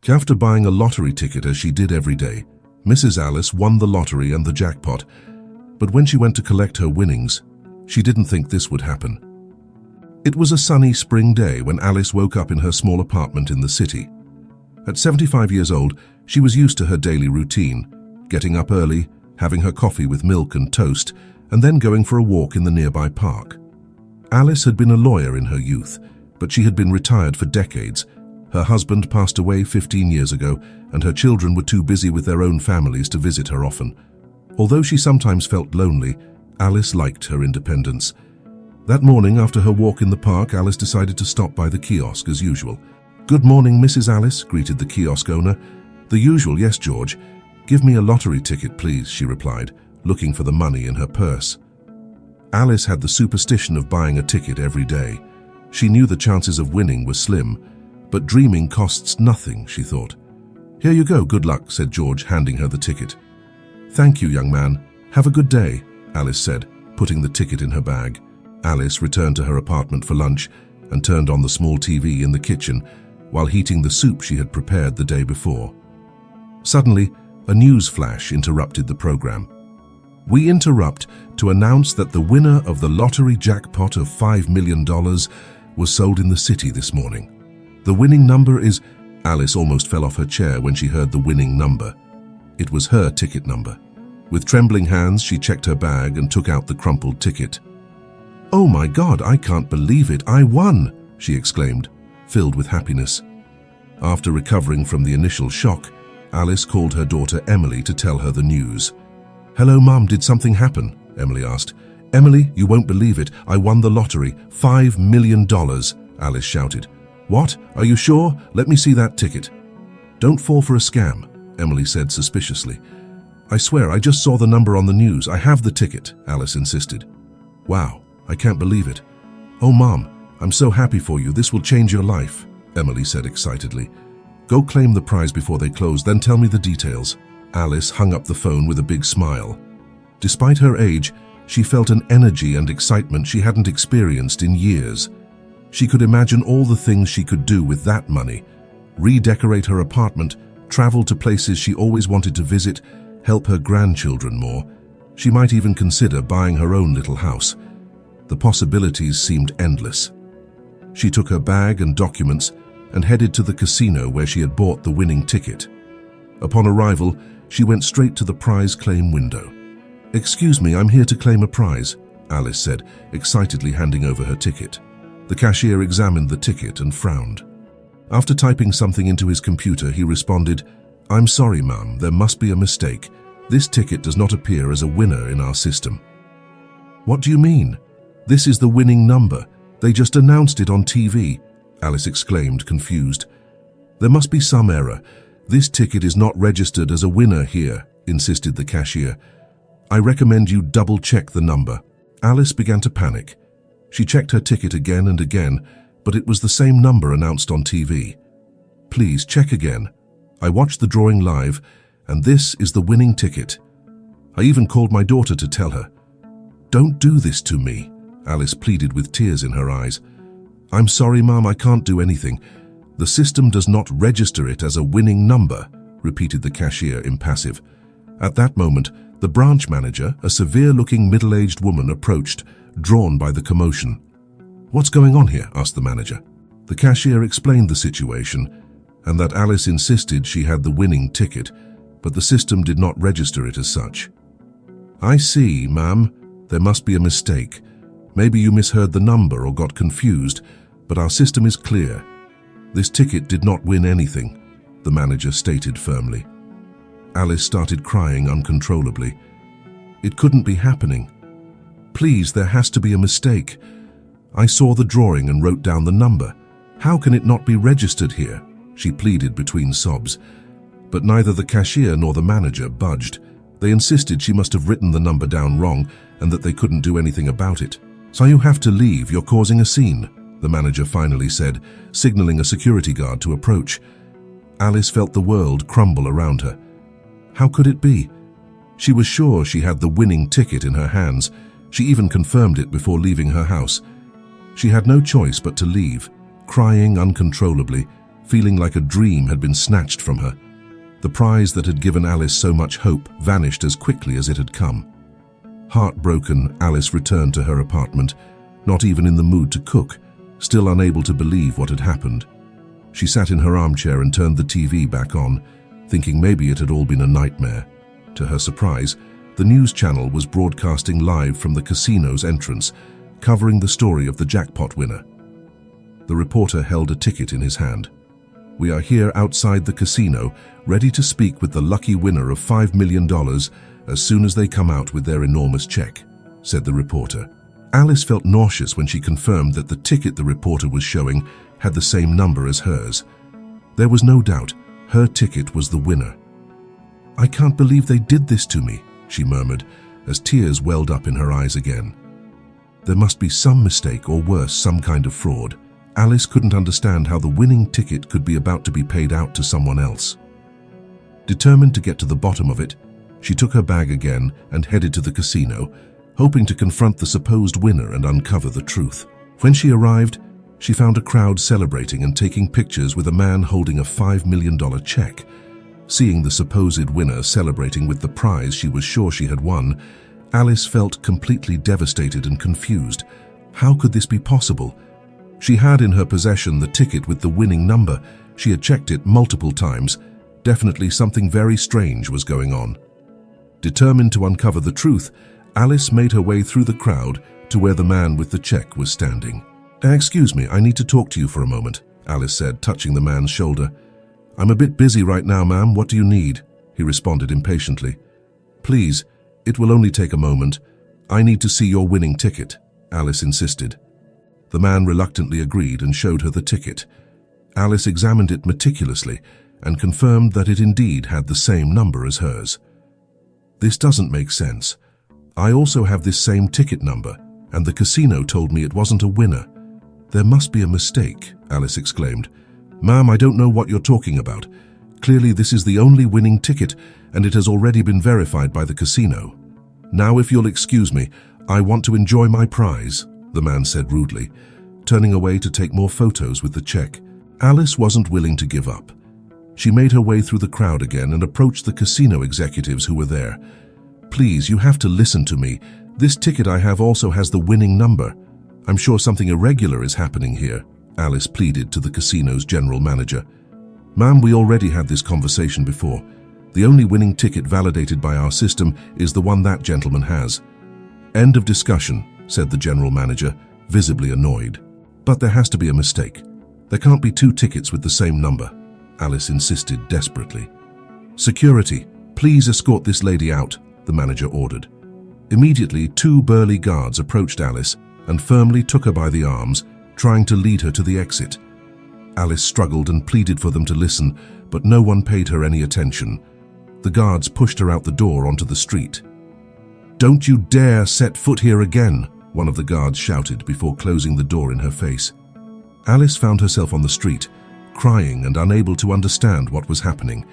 After buying a lottery ticket as she did every day, Mrs. Alice won the lottery and the jackpot. But when she went to collect her winnings, she didn't think this would happen. It was a sunny spring day when Alice woke up in her small apartment in the city. At 75 years old, she was used to her daily routine, getting up early, having her coffee with milk and toast, and then going for a walk in the nearby park. Alice had been a lawyer in her youth, but she had been retired for decades. Her husband passed away 15 years ago, and her children were too busy with their own families to visit her often. Although she sometimes felt lonely, Alice liked her independence. That morning, after her walk in the park, Alice decided to stop by the kiosk as usual. "Good morning, Mrs. Alice," greeted the kiosk owner. "The usual, yes, George. Give me a lottery ticket, please," she replied, looking for the money in her purse. Alice had the superstition of buying a ticket every day. She knew the chances of winning were slim, but dreaming costs nothing, she thought. "Here you go, good luck," said George, handing her the ticket. "Thank you, young man. Have a good day," Alice said, putting the ticket in her bag. Alice returned to her apartment for lunch and turned on the small TV in the kitchen while heating the soup she had prepared the day before. Suddenly, a news flash interrupted the program. "We interrupt to announce that the winner of the lottery jackpot of $5 million was sold in the city this morning. The winning number is..." Alice almost fell off her chair when she heard the winning number. It was her ticket number. With trembling hands, she checked her bag and took out the crumpled ticket. "Oh my God, I can't believe it. I won!" she exclaimed, filled with happiness. After recovering from the initial shock, Alice called her daughter Emily to tell her the news. "Hello, Mum, did something happen?" Emily asked. "Emily, you won't believe it. I won the lottery. $5 million, Alice shouted. "What? Are you sure? Let me see that ticket." "Don't fall for a scam," Emily said suspiciously. "I swear, I just saw the number on the news. I have the ticket," Alice insisted. "Wow, I can't believe it." "Oh, Mom, I'm so happy for you. This will change your life," Emily said excitedly. "Go claim the prize before they close, then tell me the details." Alice hung up the phone with a big smile. Despite her age, she felt an energy and excitement she hadn't experienced in years. She could imagine all the things she could do with that money: redecorate her apartment, travel to places she always wanted to visit, help her grandchildren more. She might even consider buying her own little house. The possibilities seemed endless. She took her bag and documents and headed to the casino where she had bought the winning ticket. Upon arrival, she went straight to the prize claim window. "Excuse me, I'm here to claim a prize," Alice said, excitedly handing over her ticket. The cashier examined the ticket and frowned. After typing something into his computer, he responded, "I'm sorry, ma'am, there must be a mistake. This ticket does not appear as a winner in our system." "What do you mean? This is the winning number. They just announced it on TV," Alice exclaimed, confused. "There must be some error. This ticket is not registered as a winner here," insisted the cashier. "I recommend you double-check the number." Alice began to panic. She checked her ticket again and again, but it was the same number announced on TV. "Please, check again. I watched the drawing live, and this is the winning ticket." I even called my daughter to tell her. "Don't do this to me," Alice pleaded with tears in her eyes. "I'm sorry, Mom, I can't do anything. The system does not register it as a winning number," repeated the cashier, impassive. At that moment, the branch manager, a severe-looking middle-aged woman, approached, drawn by the commotion. "What's going on here?" asked the manager. The cashier explained the situation, and that Alice insisted she had the winning ticket, but the system did not register it as such. "I see, ma'am. There must be a mistake. Maybe you misheard the number or got confused, but our system is clear. This ticket did not win anything," the manager stated firmly. Alice started crying uncontrollably. It couldn't be happening. "Please, there has to be a mistake. I saw the drawing and wrote down the number. How can it not be registered here?" she pleaded between sobs. But neither the cashier nor the manager budged. They insisted she must have written the number down wrong and that they couldn't do anything about it. "So you have to leave. You're causing a scene," the manager finally said, signaling a security guard to approach. Alice felt the world crumble around her. How could it be? She was sure she had the winning ticket in her hands. She even confirmed it before leaving her house. She had no choice but to leave, crying uncontrollably, feeling like a dream had been snatched from her. The prize that had given Alice so much hope vanished as quickly as it had come. Heartbroken, Alice returned to her apartment, not even in the mood to cook, still unable to believe what had happened. She sat in her armchair and turned the TV back on, thinking maybe it had all been a nightmare. To her surprise, the news channel was broadcasting live from the casino's entrance, covering the story of the jackpot winner. The reporter held a ticket in his hand. "We are here outside the casino, ready to speak with the lucky winner of $5 million as soon as they come out with their enormous check," said the reporter. Alice felt nauseous when she confirmed that the ticket the reporter was showing had the same number as hers. There was no doubt her ticket was the winner. "I can't believe they did this to me," she murmured, as tears welled up in her eyes again. There must be some mistake, or worse, some kind of fraud. Alice couldn't understand how the winning ticket could be about to be paid out to someone else. Determined to get to the bottom of it, she took her bag again and headed to the casino, hoping to confront the supposed winner and uncover the truth. When she arrived, she found a crowd celebrating and taking pictures with a man holding a $5 million check. Seeing the supposed winner celebrating with the prize she was sure she had won, Alice felt completely devastated and confused. How could this be possible? She had in her possession the ticket with the winning number. She had checked it multiple times. Definitely something very strange was going on. Determined to uncover the truth, Alice made her way through the crowd to where the man with the check was standing. "Excuse me, I need to talk to you for a moment," Alice said, touching the man's shoulder. "I'm a bit busy right now, ma'am. What do you need?" he responded impatiently. "Please, it will only take a moment. I need to see your winning ticket," Alice insisted. The man reluctantly agreed and showed her the ticket. Alice examined it meticulously and confirmed that it indeed had the same number as hers. "This doesn't make sense. I also have this same ticket number, and the casino told me it wasn't a winner. There must be a mistake," Alice exclaimed. "Ma'am, I don't know what you're talking about. Clearly this is the only winning ticket, and it has already been verified by the casino. Now, if you'll excuse me, I want to enjoy my prize," the man said rudely, turning away to take more photos with the check. Alice wasn't willing to give up. She made her way through the crowd again and approached the casino executives who were there. "Please, you have to listen to me. This ticket I have also has the winning number. I'm sure something irregular is happening here," Alice pleaded to the casino's general manager. "Ma'am, we already had this conversation before. The only winning ticket validated by our system is the one that gentleman has." "End of discussion," said the general manager, visibly annoyed. "But there has to be a mistake. There can't be two tickets with the same number," Alice insisted desperately. "Security, please escort this lady out," the manager ordered. Immediately, two burly guards approached Alice and firmly took her by the arms, trying to lead her to the exit. Alice struggled and pleaded for them to listen, but no one paid her any attention. The guards pushed her out the door onto the street. "Don't you dare set foot here again," one of the guards shouted before closing the door in her face. Alice found herself on the street, crying and unable to understand what was happening.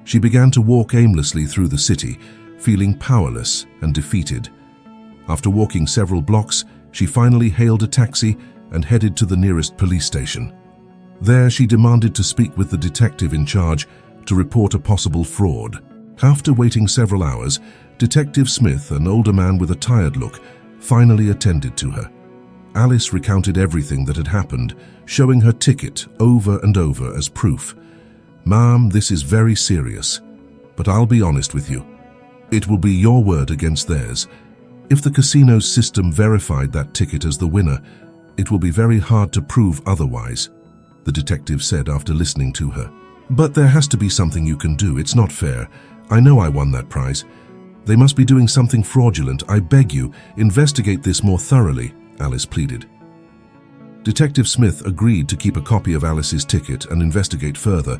She began to walk aimlessly through the city, feeling powerless and defeated. After walking several blocks, she finally hailed a taxi and headed to the nearest police station. There, she demanded to speak with the detective in charge to report a possible fraud. After waiting several hours, Detective Smith, an older man with a tired look, finally attended to her. Alice recounted everything that had happened, showing her ticket over and over as proof. "Ma'am, this is very serious, but I'll be honest with you. It will be your word against theirs. If the casino's system verified that ticket as the winner, it will be very hard to prove otherwise," the detective said after listening to her. "But there has to be something you can do. It's not fair. I know I won that prize. They must be doing something fraudulent. I beg you, investigate this more thoroughly," Alice pleaded. Detective Smith agreed to keep a copy of Alice's ticket and investigate further,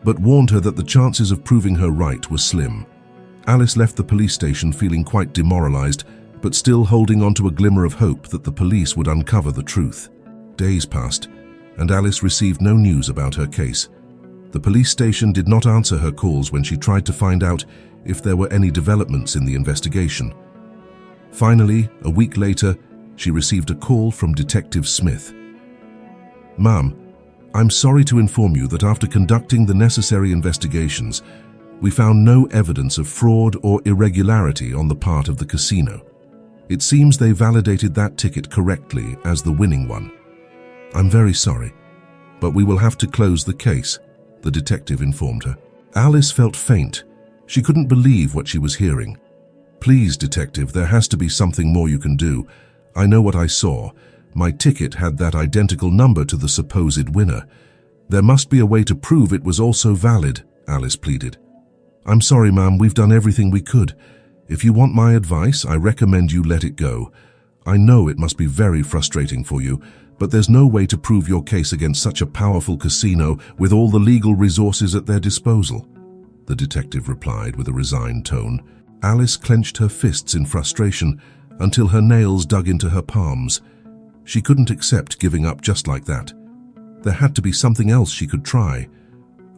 but warned her that the chances of proving her right were slim. Alice left the police station feeling quite demoralized, but still holding on to a glimmer of hope that the police would uncover the truth. Days passed, and Alice received no news about her case. The police station did not answer her calls when she tried to find out if there were any developments in the investigation. Finally, a week later, she received a call from Detective Smith. "Ma'am, I'm sorry to inform you that after conducting the necessary investigations, we found no evidence of fraud or irregularity on the part of the casino. It seems they validated that ticket correctly as the winning one. I'm very sorry, but we will have to close the case, the detective informed her. Alice felt faint. She couldn't believe what she was hearing. Please, detective, there has to be something more you can do. I know what I saw. My ticket had that identical number to the supposed winner. There must be a way to prove it was also valid, Alice pleaded. I'm sorry, ma'am, we've done everything we could. If you want my advice, I recommend you let it go. I know it must be very frustrating for you, but there's no way to prove your case against such a powerful casino with all the legal resources at their disposal, the detective replied with a resigned tone. Alice clenched her fists in frustration until her nails dug into her palms. She couldn't accept giving up just like that. There had to be something else she could try.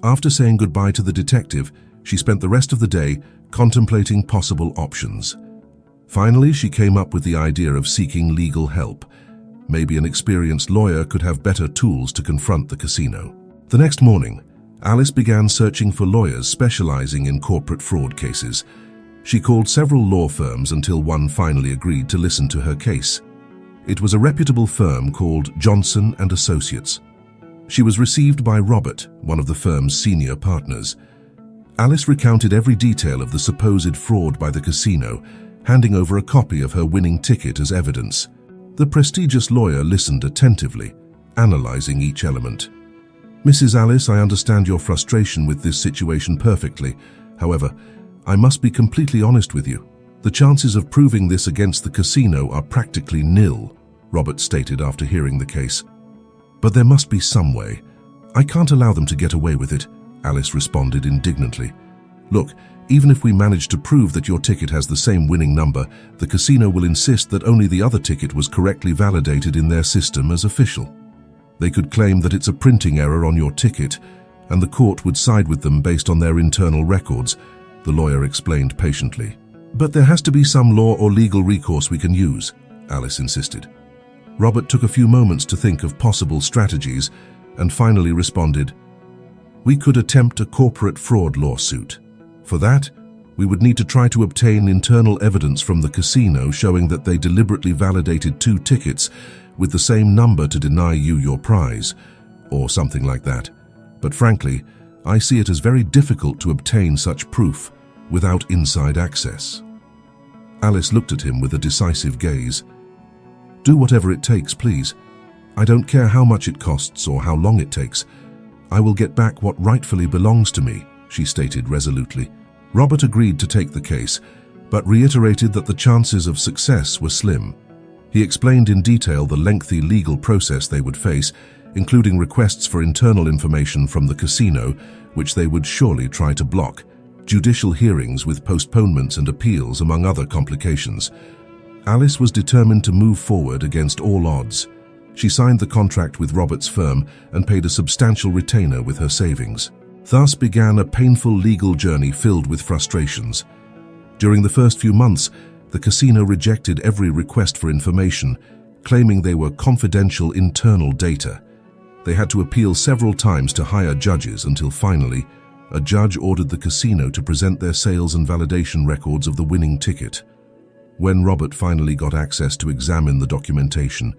After saying goodbye to the detective, she spent the rest of the day contemplating possible options. Finally, she came up with the idea of seeking legal help. Maybe an experienced lawyer could have better tools to confront the casino. The next morning, Alice began searching for lawyers specializing in corporate fraud cases. She called several law firms until one finally agreed to listen to her case. It was a reputable firm called Johnson & Associates. She was received by Robert, one of the firm's senior partners. Alice recounted every detail of the supposed fraud by the casino, handing over a copy of her winning ticket as evidence. The prestigious lawyer listened attentively, analyzing each element. Mrs. Alice, I understand your frustration with this situation perfectly. However, I must be completely honest with you. The chances of proving this against the casino are practically nil, Robert stated after hearing the case. But there must be some way. I can't allow them to get away with it, Alice responded indignantly. Look, even if we manage to prove that your ticket has the same winning number, the casino will insist that only the other ticket was correctly validated in their system as official. They could claim that it's a printing error on your ticket, and the court would side with them based on their internal records, the lawyer explained patiently. But there has to be some law or legal recourse we can use, Alice insisted. Robert took a few moments to think of possible strategies and finally responded, We could attempt a corporate fraud lawsuit. For that, we would need to try to obtain internal evidence from the casino showing that they deliberately validated 2 tickets with the same number to deny you your prize, or something like that. But frankly, I see it as very difficult to obtain such proof without inside access. Alice looked at him with a decisive gaze. Do whatever it takes, please. I don't care how much it costs or how long it takes. I will get back what rightfully belongs to me, she stated resolutely. Robert agreed to take the case, but reiterated that the chances of success were slim. He explained in detail the lengthy legal process they would face, including requests for internal information from the casino, which they would surely try to block, judicial hearings with postponements and appeals, among other complications. Alice was determined to move forward against all odds. She signed the contract with Robert's firm and paid a substantial retainer with her savings. Thus began a painful legal journey filled with frustrations. During the first few months, the casino rejected every request for information, claiming they were confidential internal data. They had to appeal several times to higher judges until finally, a judge ordered the casino to present their sales and validation records of the winning ticket. When Robert finally got access to examine the documentation,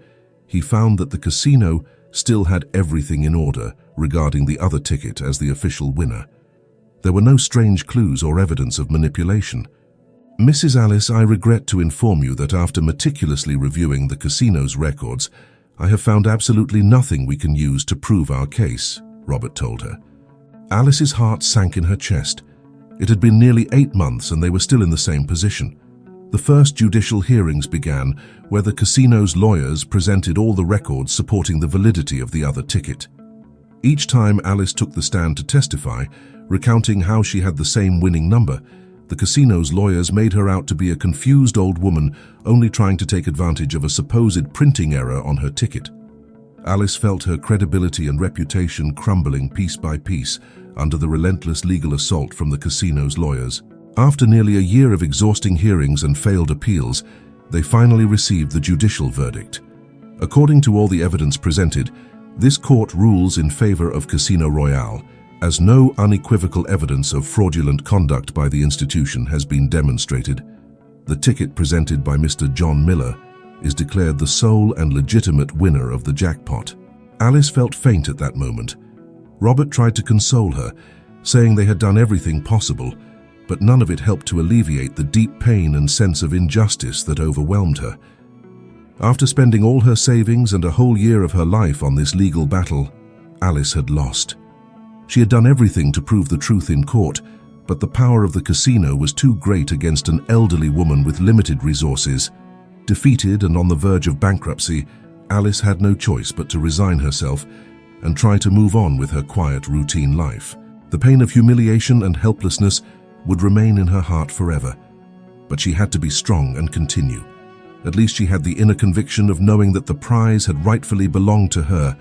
he found that the casino still had everything in order regarding the other ticket as the official winner. There were no strange clues or evidence of manipulation. Mrs. Alice, I regret to inform you that after meticulously reviewing the casino's records, I have found absolutely nothing we can use to prove our case, Robert told her. Alice's heart sank in her chest. It had been nearly 8 months and they were still in the same position. The first judicial hearings began, where the casino's lawyers presented all the records supporting the validity of the other ticket. Each time Alice took the stand to testify, recounting how she had the same winning number, the casino's lawyers made her out to be a confused old woman only trying to take advantage of a supposed printing error on her ticket. Alice felt her credibility and reputation crumbling piece by piece under the relentless legal assault from the casino's lawyers. After nearly a year of exhausting hearings and failed appeals, they finally received the judicial verdict. According to all the evidence presented, This court rules in favor of Casino Royale, as no unequivocal evidence of fraudulent conduct by the institution has been demonstrated. The ticket presented by Mr. John Miller is declared the sole and legitimate winner of the jackpot. Alice felt faint at that moment. Robert tried to console her, saying they had done everything possible, but none of it helped to alleviate the deep pain and sense of injustice that overwhelmed her. After spending all her savings and a whole year of her life on this legal battle, Alice had lost. She had done everything to prove the truth in court, but the power of the casino was too great against an elderly woman with limited resources. Defeated and on the verge of bankruptcy, Alice had no choice but to resign herself and try to move on with her quiet, routine life. The pain of humiliation and helplessness would remain in her heart forever, but she had to be strong and continue. At least she had the inner conviction of knowing that the prize had rightfully belonged to her,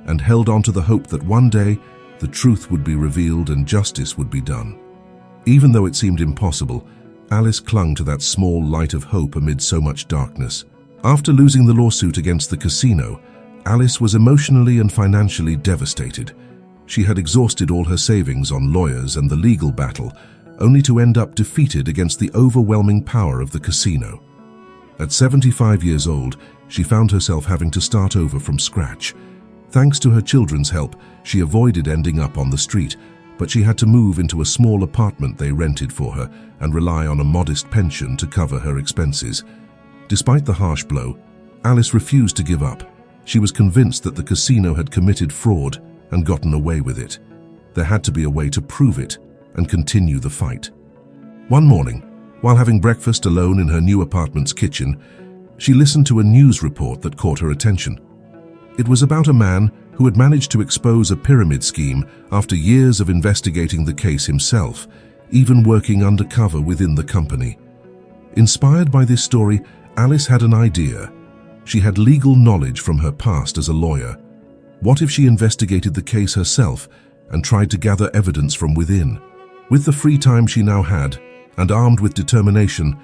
and held on to the hope that one day the truth would be revealed and justice would be done. Even though it seemed impossible, Alice clung to that small light of hope amid so much darkness. After losing the lawsuit against the casino, Alice was emotionally and financially devastated. She had exhausted all her savings on lawyers and the legal battle, only to end up defeated against the overwhelming power of the casino. At 75 years old, she found herself having to start over from scratch. Thanks to her children's help, she avoided ending up on the street, but she had to move into a small apartment they rented for her and rely on a modest pension to cover her expenses. Despite the harsh blow, Alice refused to give up. She was convinced that the casino had committed fraud and gotten away with it. There had to be a way to prove it and continue the fight. One morning, while having breakfast alone in her new apartment's kitchen, she listened to a news report that caught her attention. It was about a man who had managed to expose a pyramid scheme after years of investigating the case himself, even working undercover within the company. Inspired by this story, Alice had an idea. She had legal knowledge from her past as a lawyer. What if she investigated the case herself and tried to gather evidence from within? With the free time she now had, and armed with determination,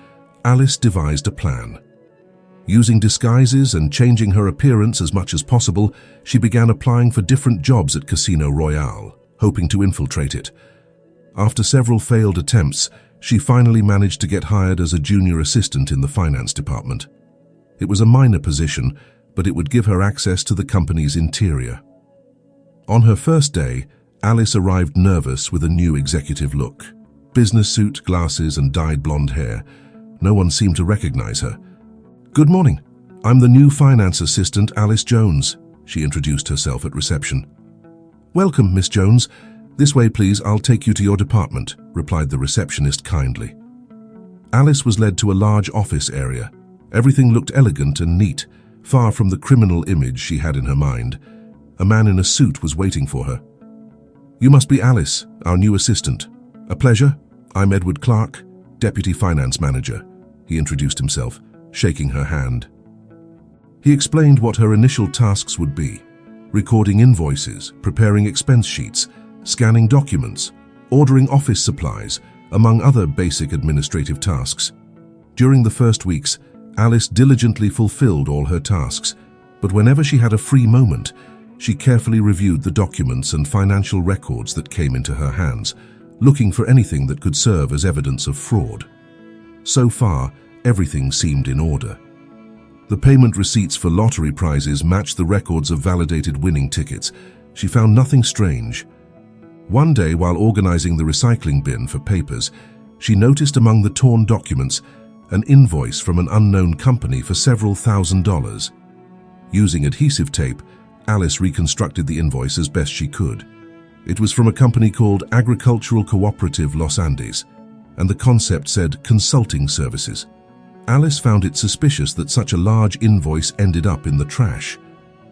Alice devised a plan. Using disguises and changing her appearance as much as possible, she began applying for different jobs at Casino Royale, hoping to infiltrate it. After several failed attempts, she finally managed to get hired as a junior assistant in the finance department. It was a minor position, but it would give her access to the company's interior. On her first day, Alice arrived nervous with a new executive look. Business suit, glasses, and dyed blonde hair. No one seemed to recognize her. "Good morning. I'm the new finance assistant, Alice Jones," she introduced herself at reception. "Welcome, Miss Jones. This way, please. I'll take you to your department," replied the receptionist kindly. Alice was led to a large office area. Everything looked elegant and neat, far from the criminal image she had in her mind. A man in a suit was waiting for her. "You must be Alice, our new assistant. A pleasure. I'm Edward Clark, Deputy Finance Manager," he introduced himself, shaking her hand. He explained what her initial tasks would be: recording invoices, preparing expense sheets, scanning documents, ordering office supplies, among other basic administrative tasks. During the first weeks, Alice diligently fulfilled all her tasks, but whenever she had a free moment, she carefully reviewed the documents and financial records that came into her hands, looking for anything that could serve as evidence of fraud. So far, everything seemed in order. The payment receipts for lottery prizes matched the records of validated winning tickets. She found nothing strange. One day, while organizing the recycling bin for papers, she noticed among the torn documents an invoice from an unknown company for several $1,000s. Using adhesive tape, Alice reconstructed the invoice as best she could. It was from a company called Agricultural Cooperative Los Andes, and the concept said consulting services. Alice found it suspicious that such a large invoice ended up in the trash.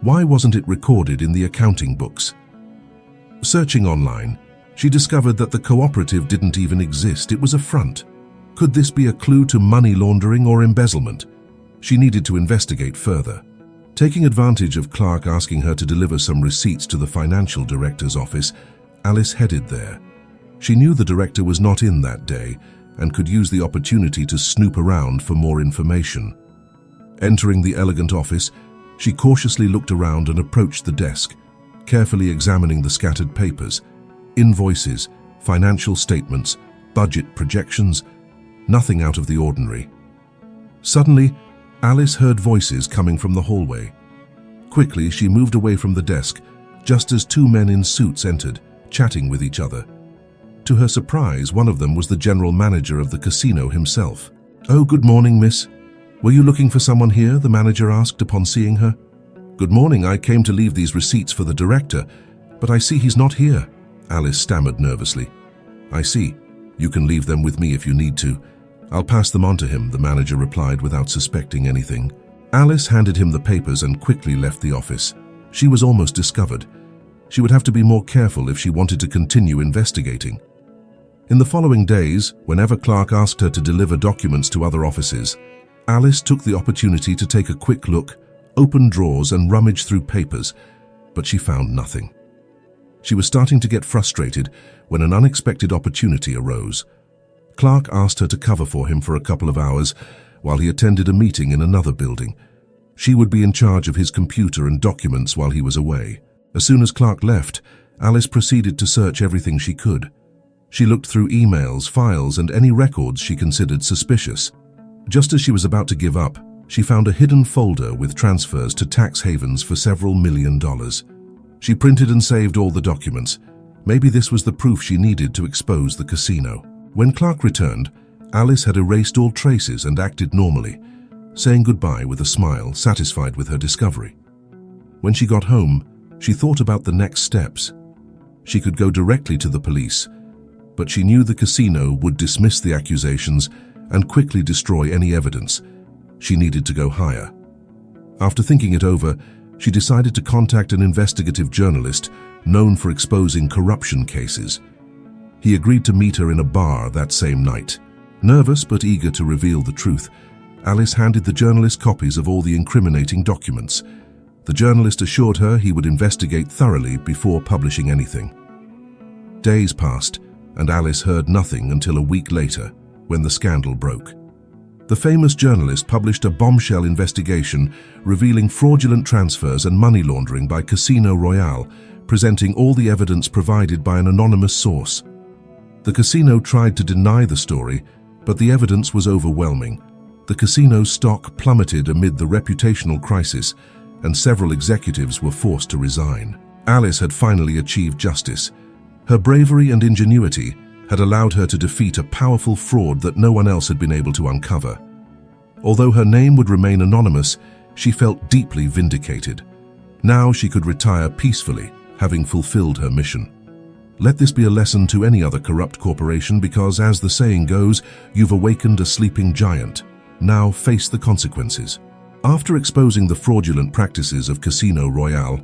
Why wasn't it recorded in the accounting books? Searching online, she discovered that the cooperative didn't even exist. It was a front. Could this be a clue to money laundering or embezzlement? She needed to investigate further. Taking advantage of Clark asking her to deliver some receipts to the financial director's office, Alice headed there. She knew the director was not in that day and could use the opportunity to snoop around for more information. Entering the elegant office, she cautiously looked around and approached the desk, carefully examining the scattered papers, invoices, financial statements, budget projections, nothing out of the ordinary. Suddenly, Alice heard voices coming from the hallway. Quickly, she moved away from the desk, just as two men in suits entered, chatting with each other. To her surprise, one of them was the general manager of the casino himself. "Oh, good morning, miss. Were you looking for someone here?" the manager asked upon seeing her. "Good morning. I came to leave these receipts for the director, but I see he's not here," Alice stammered nervously. "I see. You can leave them with me if you need to. I'll pass them on to him," the manager replied without suspecting anything. Alice handed him the papers and quickly left the office. She was almost discovered. She would have to be more careful if she wanted to continue investigating. In the following days, whenever Clark asked her to deliver documents to other offices, Alice took the opportunity to take a quick look, open drawers and rummage through papers, but she found nothing. She was starting to get frustrated when an unexpected opportunity arose. Clark asked her to cover for him for a couple of hours while he attended a meeting in another building. She would be in charge of his computer and documents while he was away. As soon as Clark left, Alice proceeded to search everything she could. She looked through emails, files, and any records she considered suspicious. Just as she was about to give up, she found a hidden folder with transfers to tax havens for several $1,000,000. She printed and saved all the documents. Maybe this was the proof she needed to expose the casino. When Clark returned, Alice had erased all traces and acted normally, saying goodbye with a smile, satisfied with her discovery. When she got home, she thought about the next steps. She could go directly to the police, but she knew the casino would dismiss the accusations and quickly destroy any evidence. She needed to go higher. After thinking it over, she decided to contact an investigative journalist known for exposing corruption cases. He agreed to meet her in a bar that same night. Nervous but eager to reveal the truth, Alice handed the journalist copies of all the incriminating documents. The journalist assured her he would investigate thoroughly before publishing anything. Days passed, and Alice heard nothing until a week later, when the scandal broke. The famous journalist published a bombshell investigation revealing fraudulent transfers and money laundering by Casino Royale, presenting all the evidence provided by an anonymous source. The casino tried to deny the story, but the evidence was overwhelming. The casino's stock plummeted amid the reputational crisis, and several executives were forced to resign. Alice had finally achieved justice. Her bravery and ingenuity had allowed her to defeat a powerful fraud that no one else had been able to uncover. Although her name would remain anonymous, she felt deeply vindicated. Now she could retire peacefully, having fulfilled her mission. Let this be a lesson to any other corrupt corporation because, as the saying goes, you've awakened a sleeping giant. Now face the consequences. After exposing the fraudulent practices of Casino Royale,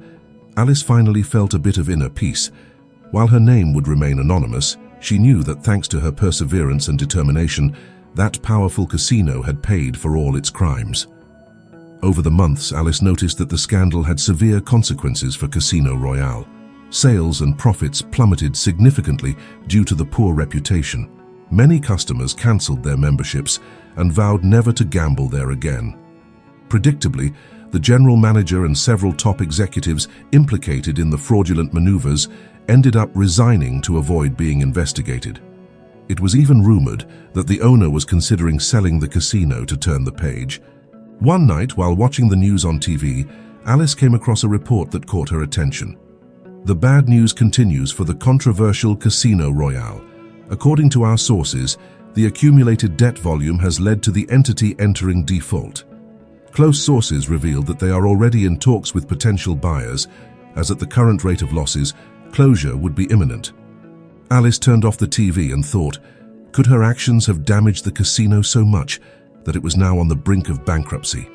Alice finally felt a bit of inner peace. While her name would remain anonymous, she knew that thanks to her perseverance and determination, that powerful casino had paid for all its crimes. Over the months, Alice noticed that the scandal had severe consequences for Casino Royale. Sales and profits plummeted significantly due to the poor reputation. Many customers cancelled their memberships and vowed never to gamble there again. Predictably, the general manager and several top executives implicated in the fraudulent maneuvers ended up resigning to avoid being investigated. It was even rumored that the owner was considering selling the casino to turn the page. One night, while watching the news on TV, Alice came across a report that caught her attention. The bad news continues for the controversial Casino Royale. According to our sources, the accumulated debt volume has led to the entity entering default. Close sources revealed that they are already in talks with potential buyers, as at the current rate of losses, closure would be imminent. Alice turned off the TV and thought, could her actions have damaged the casino so much that it was now on the brink of bankruptcy?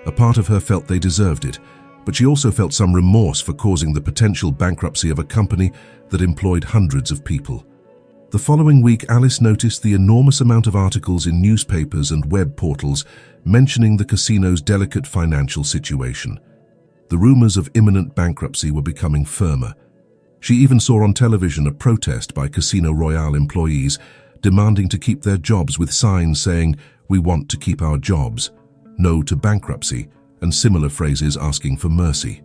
A part of her felt they deserved it, but she also felt some remorse for causing the potential bankruptcy of a company that employed hundreds of people. The following week, Alice noticed the enormous amount of articles in newspapers and web portals mentioning the casino's delicate financial situation. The rumors of imminent bankruptcy were becoming firmer. She even saw on television a protest by Casino Royale employees demanding to keep their jobs with signs saying, "We want to keep our jobs," "No to bankruptcy," and similar phrases asking for mercy.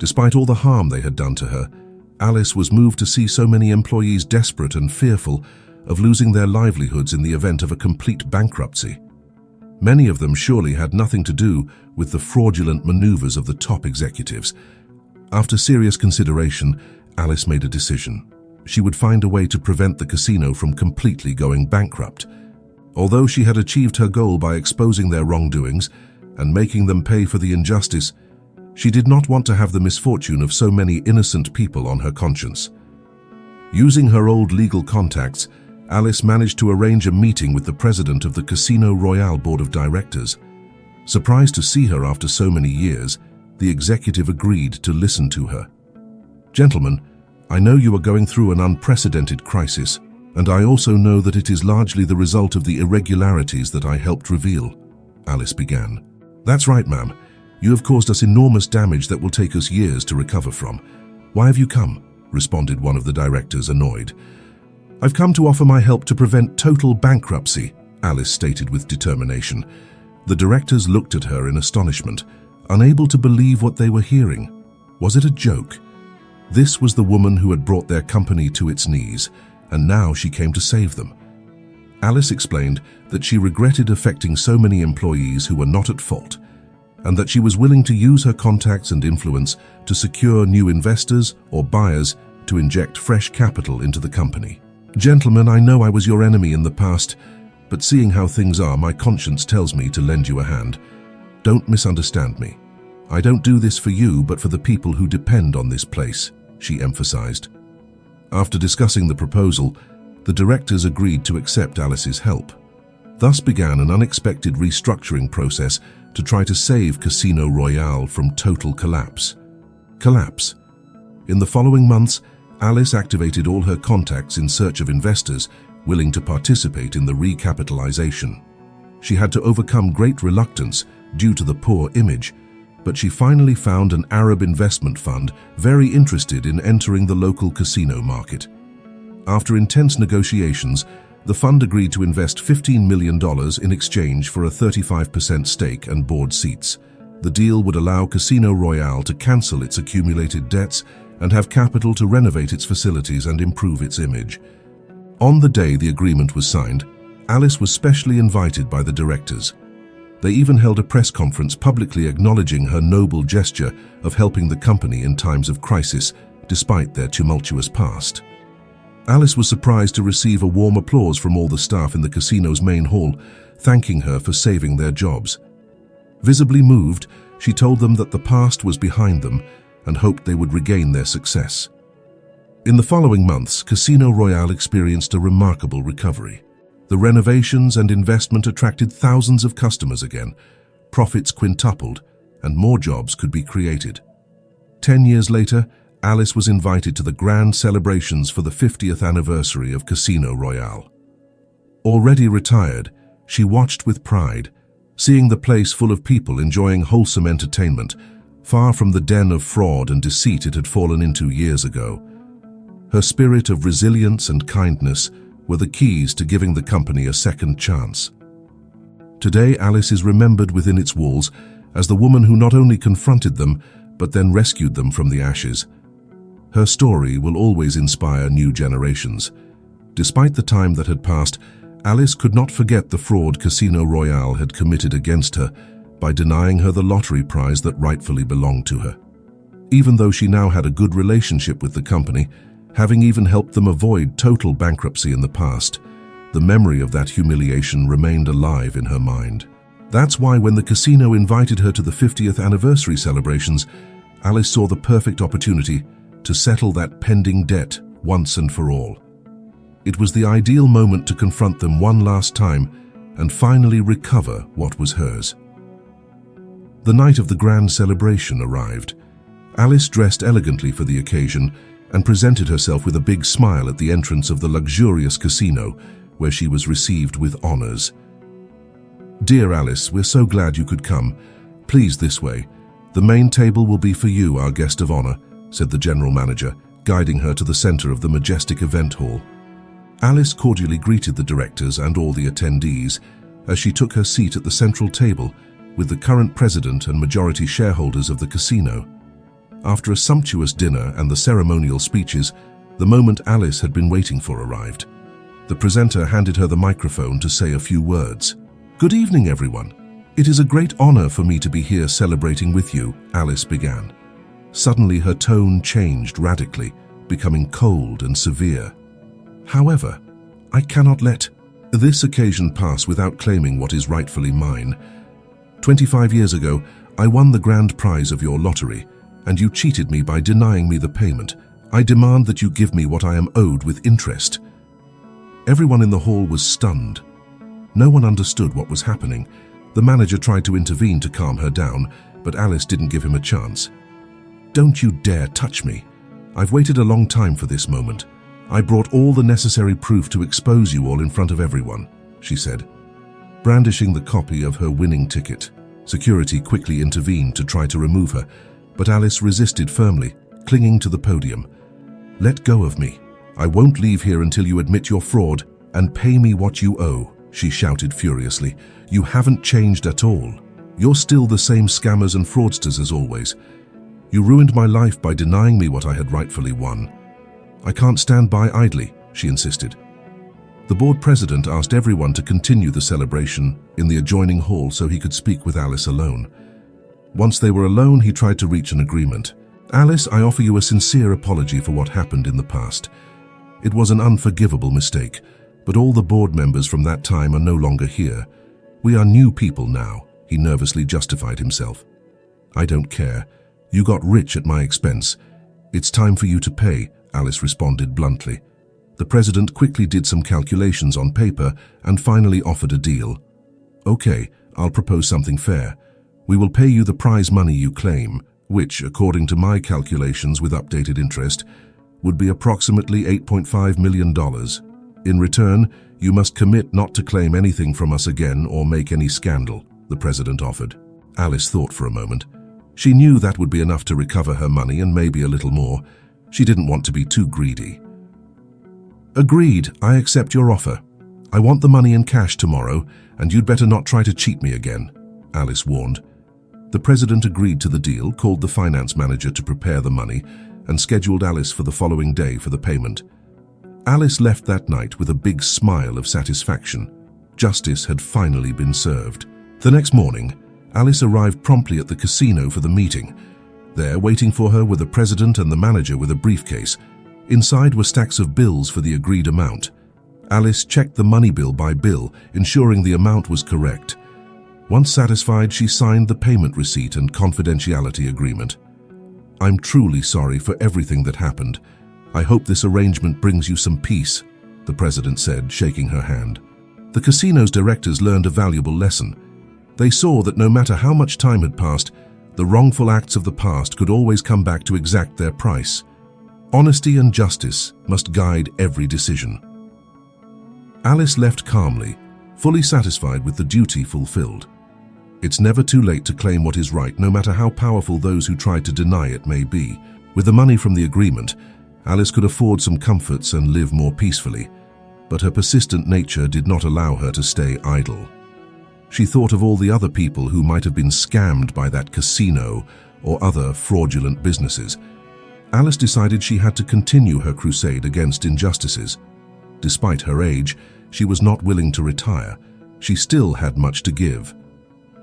Despite all the harm they had done to her, Alice was moved to see so many employees desperate and fearful of losing their livelihoods in the event of a complete bankruptcy. Many of them surely had nothing to do with the fraudulent maneuvers of the top executives. After serious consideration, Alice made a decision. She would find a way to prevent the casino from completely going bankrupt. Although she had achieved her goal by exposing their wrongdoings and making them pay for the injustice, she did not want to have the misfortune of so many innocent people on her conscience. Using her old legal contacts, Alice managed to arrange a meeting with the president of the Casino Royale Board of Directors. Surprised to see her after so many years, the executive agreed to listen to her. "Gentlemen, I know you are going through an unprecedented crisis, and I also know that it is largely the result of the irregularities that I helped reveal," Alice began. "That's right, ma'am. You have caused us enormous damage that will take us years to recover from. Why have you come?" responded one of the directors, annoyed. "I've come to offer my help to prevent total bankruptcy," Alice stated with determination. The directors looked at her in astonishment, unable to believe what they were hearing. Was it a joke? This was the woman who had brought their company to its knees, and now she came to save them. Alice explained that she regretted affecting so many employees who were not at fault, and that she was willing to use her contacts and influence to secure new investors or buyers to inject fresh capital into the company. "Gentlemen, I know I was your enemy in the past, but seeing how things are, my conscience tells me to lend you a hand. Don't misunderstand me. I don't do this for you, but for the people who depend on this place," she emphasized. After discussing the proposal, the directors agreed to accept Alice's help. Thus began an unexpected restructuring process to try to save Casino Royale from total collapse. In the following months, Alice activated all her contacts in search of investors willing to participate in the recapitalization. She had to overcome great reluctance due to the poor image, but she finally found an Arab investment fund very interested in entering the local casino market. After intense negotiations, the fund agreed to invest $15 million in exchange for a 35% stake and board seats. The deal would allow Casino Royale to cancel its accumulated debts and have capital to renovate its facilities and improve its image. On the day the agreement was signed, Alice was specially invited by the directors. They even held a press conference publicly acknowledging her noble gesture of helping the company in times of crisis, despite their tumultuous past. Alice was surprised to receive a warm applause from all the staff in the casino's main hall, thanking her for saving their jobs. Visibly moved, she told them that the past was behind them and hoped they would regain their success. In the following months, Casino Royale experienced a remarkable recovery. The renovations and investment attracted thousands of customers again, profits quintupled, and more jobs could be created. 10 years later, Alice was invited to the grand celebrations for the 50th anniversary of Casino Royale. Already retired, she watched with pride, seeing the place full of people enjoying wholesome entertainment, far from the den of fraud and deceit it had fallen into years ago. Her spirit of resilience and kindness were the keys to giving the company a second chance. Today, Alice is remembered within its walls as the woman who not only confronted them, but then rescued them from the ashes. Her story will always inspire new generations. Despite the time that had passed, Alice could not forget the fraud Casino Royale had committed against her by denying her the lottery prize that rightfully belonged to her. Even though she now had a good relationship with the company, having even helped them avoid total bankruptcy in the past, the memory of that humiliation remained alive in her mind. That's why when the casino invited her to the 50th anniversary celebrations, Alice saw the perfect opportunity to settle that pending debt once and for all. It was the ideal moment to confront them one last time and finally recover what was hers. The night of the grand celebration arrived. Alice dressed elegantly for the occasion and presented herself with a big smile at the entrance of the luxurious casino, where she was received with honors. "Dear Alice, we're so glad you could come. Please, this way. The main table will be for you, our guest of honor," said the general manager, guiding her to the center of the majestic event hall. Alice cordially greeted the directors and all the attendees as she took her seat at the central table with the current president and majority shareholders of the casino. After a sumptuous dinner and the ceremonial speeches, the moment Alice had been waiting for arrived. The presenter handed her the microphone to say a few words. "Good evening, everyone. It is a great honor for me to be here celebrating with you," Alice began. Suddenly her tone changed radically, becoming cold and severe. "However, I cannot let this occasion pass without claiming what is rightfully mine. 25 years ago, I won the grand prize of your lottery, and you cheated me by denying me the payment. I demand that you give me what I am owed with interest." Everyone in the hall was stunned. No one understood what was happening. The manager tried to intervene to calm her down, but Alice didn't give him a chance. "Don't you dare touch me. I've waited a long time for this moment. I brought all the necessary proof to expose you all in front of everyone," she said, brandishing the copy of her winning ticket. Security quickly intervened to try to remove her, but Alice resisted firmly, clinging to the podium. "Let go of me. I won't leave here until you admit your fraud and pay me what you owe," she shouted furiously. "You haven't changed at all. You're still the same scammers and fraudsters as always. You ruined my life by denying me what I had rightfully won. I can't stand by idly," she insisted. The board president asked everyone to continue the celebration in the adjoining hall so he could speak with Alice alone. Once they were alone, he tried to reach an agreement. "Alice, I offer you a sincere apology for what happened in the past. It was an unforgivable mistake, but all the board members from that time are no longer here. We are new people now," he nervously justified himself. "I don't care. You got rich at my expense. It's time for you to pay," Alice responded bluntly. The president quickly did some calculations on paper and finally offered a deal. "Okay, I'll propose something fair. We will pay you the prize money you claim, which, according to my calculations with updated interest, would be approximately $8.5 million. In return, you must commit not to claim anything from us again or make any scandal," the president offered. Alice thought for a moment. She knew that would be enough to recover her money and maybe a little more. She didn't want to be too greedy. "Agreed, I accept your offer. I want the money in cash tomorrow, and you'd better not try to cheat me again," Alice warned. The president agreed to the deal, called the finance manager to prepare the money, and scheduled Alice for the following day for the payment. Alice left that night with a big smile of satisfaction. Justice had finally been served. The next morning, Alice arrived promptly at the casino for the meeting. There, waiting for her were the president and the manager with a briefcase. Inside were stacks of bills for the agreed amount. Alice checked the money bill by bill, ensuring the amount was correct. Once satisfied, she signed the payment receipt and confidentiality agreement. "I'm truly sorry for everything that happened. I hope this arrangement brings you some peace," the president said, shaking her hand. The casino's directors learned a valuable lesson. They saw that no matter how much time had passed, the wrongful acts of the past could always come back to exact their price. Honesty and justice must guide every decision. Alice left calmly, fully satisfied with the duty fulfilled. It's never too late to claim what is right, no matter how powerful those who try to deny it may be. With the money from the agreement, Alice could afford some comforts and live more peacefully, but her persistent nature did not allow her to stay idle. She thought of all the other people who might have been scammed by that casino or other fraudulent businesses. Alice decided she had to continue her crusade against injustices. Despite her age, she was not willing to retire. She still had much to give.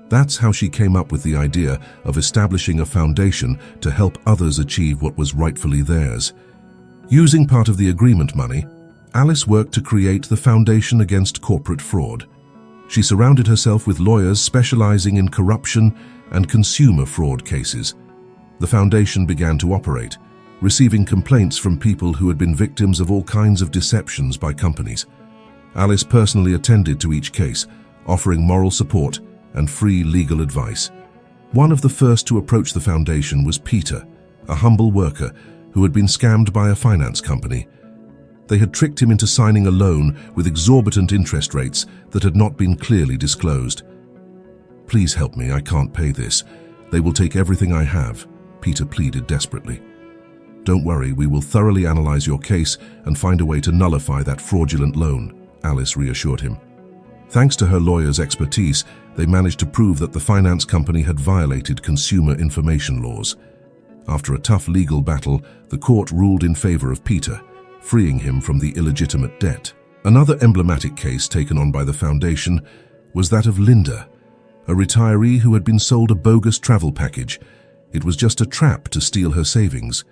That's how she came up with the idea of establishing a foundation to help others achieve what was rightfully theirs. Using part of the agreement money, Alice worked to create the Foundation Against Corporate Fraud. She surrounded herself with lawyers specializing in corruption and consumer fraud cases. The foundation began to operate, receiving complaints from people who had been victims of all kinds of deceptions by companies. Alice personally attended to each case, offering moral support and free legal advice. One of the first to approach the foundation was Peter, a humble worker who had been scammed by a finance company. They had tricked him into signing a loan with exorbitant interest rates that had not been clearly disclosed. "Please help me, I can't pay this. They will take everything I have," Peter pleaded desperately. "Don't worry, we will thoroughly analyze your case and find a way to nullify that fraudulent loan," Alice reassured him. Thanks to her lawyer's expertise, they managed to prove that the finance company had violated consumer information laws. After a tough legal battle, the court ruled in favor of Peter, freeing him from the illegitimate debt. Another emblematic case taken on by the foundation was that of Linda, a retiree who had been sold a bogus travel package. It was just a trap to steal her savings.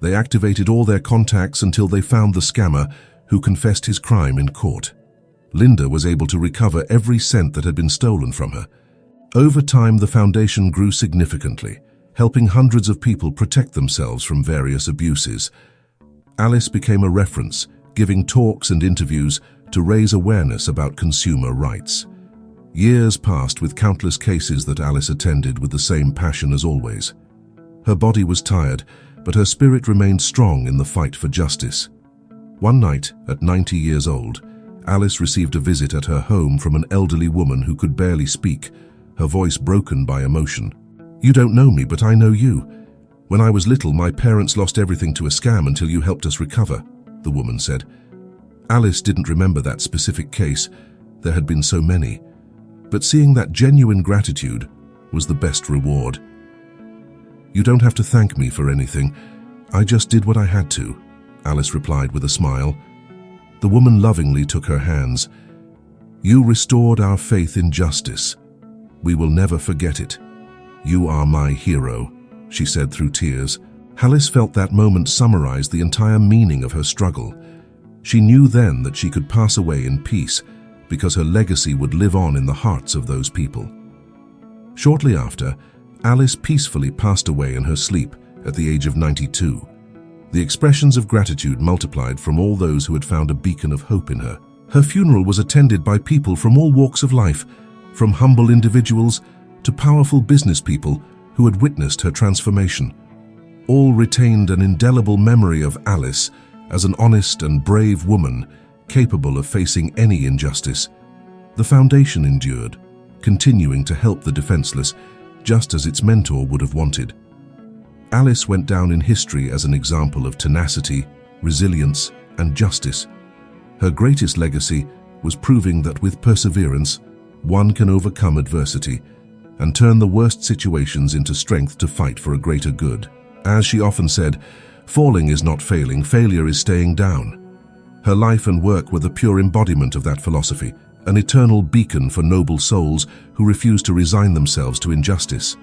They activated all their contacts until they found the scammer, who confessed his crime in court. Linda was able to recover every cent that had been stolen from her. Over time, the foundation grew significantly, helping hundreds of people protect themselves from various abuses. Alice became a reference, giving talks and interviews to raise awareness about consumer rights. Years passed with countless cases that Alice attended with the same passion as always. Her body was tired, but her spirit remained strong in the fight for justice. One night, at 90 years old, Alice received a visit at her home from an elderly woman who could barely speak, her voice broken by emotion. "You don't know me, but I know you. When I was little, my parents lost everything to a scam until you helped us recover," the woman said. Alice didn't remember that specific case. There had been so many. But seeing that genuine gratitude was the best reward. "You don't have to thank me for anything. I just did what I had to," Alice replied with a smile. The woman lovingly took her hands. "You restored our faith in justice. We will never forget it. You are my hero," she said through tears. Alice felt that moment summarized the entire meaning of her struggle. She knew then that she could pass away in peace, because her legacy would live on in the hearts of those people. Shortly after, Alice peacefully passed away in her sleep at the age of 92. The expressions of gratitude multiplied from all those who had found a beacon of hope in her. Her funeral was attended by people from all walks of life, from humble individuals to powerful business people who had witnessed her transformation. All retained an indelible memory of Alice as an honest and brave woman capable of facing any injustice. The foundation endured, continuing to help the defenseless, just as its mentor would have wanted. Alice went down in history as an example of tenacity, resilience, and justice. Her greatest legacy was proving that with perseverance, one can overcome adversity and turn the worst situations into strength to fight for a greater good. As she often said, "Falling is not failing, failure is staying down." Her life and work were the pure embodiment of that philosophy, an eternal beacon for noble souls who refuse to resign themselves to injustice.